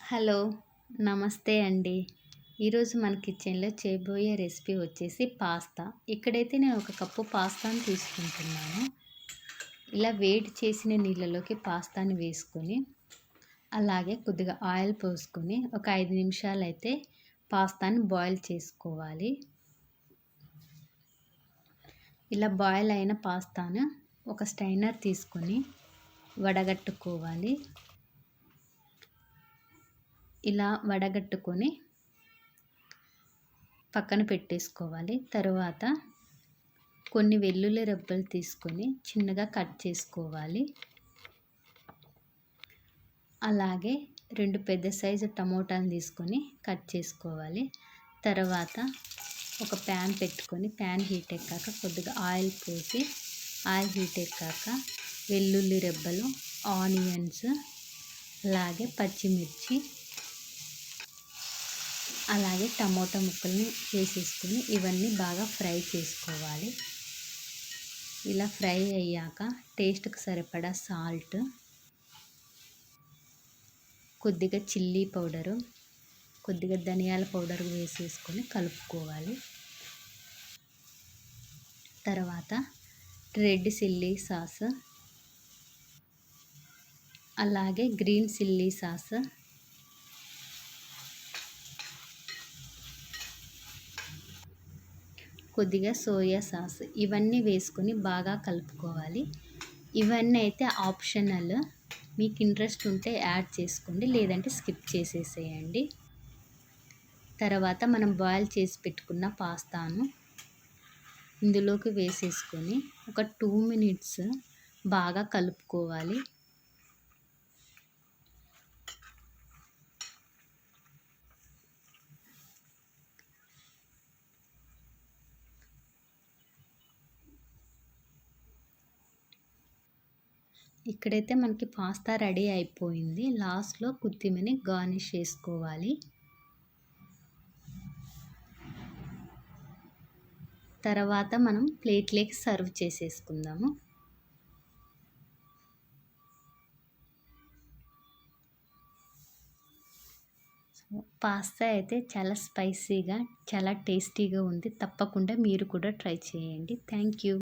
Hello! నమస్తే అండి. ఈరోజు మన కిచెన్‌లో చేయబోయే రెసిపీ వచ్చేసి పాస్తా. ఇక్కడైతే నేను ఒక కప్పు పాస్తాను తీసుకుంటున్నాను. ఇలా వేడి చేసిన నీళ్ళలోకి పాస్తాని వేసుకొని, అలాగే కొద్దిగా ఆయిల్ పోసుకొని, ఒక 5 నిమిషాలైతే పాస్తాని బాయిల్ చేసుకోవాలి. ఇలా బాయిల్ అయిన పాస్తాను ఒక స్ట్రైనర్ తీసుకొని వడగట్టుకోవాలి. ఇలా వడగట్టుకొని పక్కన పెట్టేసుకోవాలి. తరువాత కొన్ని వెల్లుల్లి రెబ్బలు తీసుకొని చిన్నగా కట్ చేసుకోవాలి. అలాగే 2 పెద్ద సైజు టమోటాలు తీసుకొని కట్ చేసుకోవాలి. తర్వాత ఒక ప్యాన్ పెట్టుకొని ప్యాన్ హీట్ ఎక్కాక కొద్దిగా ఆయిల్ పోసి ఆయిల్ హీట్ ఎక్కాక వెల్లుల్లి రెబ్బలు, ఆనియన్స్, అలాగే పచ్చిమిర్చి, అలాగే టమోటా ముక్కల్ని వేసేసుకొని ఇవన్నీ బాగా ఫ్రై చేసుకోవాలి. ఇలా ఫ్రై అయ్యాక టేస్ట్కి సరిపడా సాల్ట్, కొద్దిగా చిల్లీ పౌడరు, కొద్దిగా ధనియాల పౌడర్ వేసేసుకొని కలుపుకోవాలి. తర్వాత రెడ్ చిల్లీ సాస్, అలాగే గ్రీన్ చిల్లీ సాస్, కొద్దిగా సోయా సాస్ ఇవన్నీ వేసుకొని బాగా కలుపుకోవాలి. ఇవన్నీ అయితే ఆప్షనల్. మీకు ఇంట్రెస్ట్ ఉంటే యాడ్ చేసుకోండి, లేదంటే స్కిప్ చేసేసేయండి. తర్వాత మనం బాయిల్ చేసి పెట్టుకున్న పాస్తాను ఇందులోకి వేసేసుకొని ఒక 2 మినిట్స్ బాగా కలుపుకోవాలి. ఇక్కడైతే మనకి పాస్తా రెడీ అయిపోయింది. లాస్ట్‌లో కొత్తిమీరని గార్నిష్ చేసుకోవాలి. తర్వాత మనం ప్లేట్‌లోకి సర్వ్ చేసేసుకుందాము. పాస్తా అయితే చాలా స్పైసీగా, చాలా టేస్టీగా ఉంది. తప్పకుండా మీరు కూడా ట్రై చేయండి. Thank you.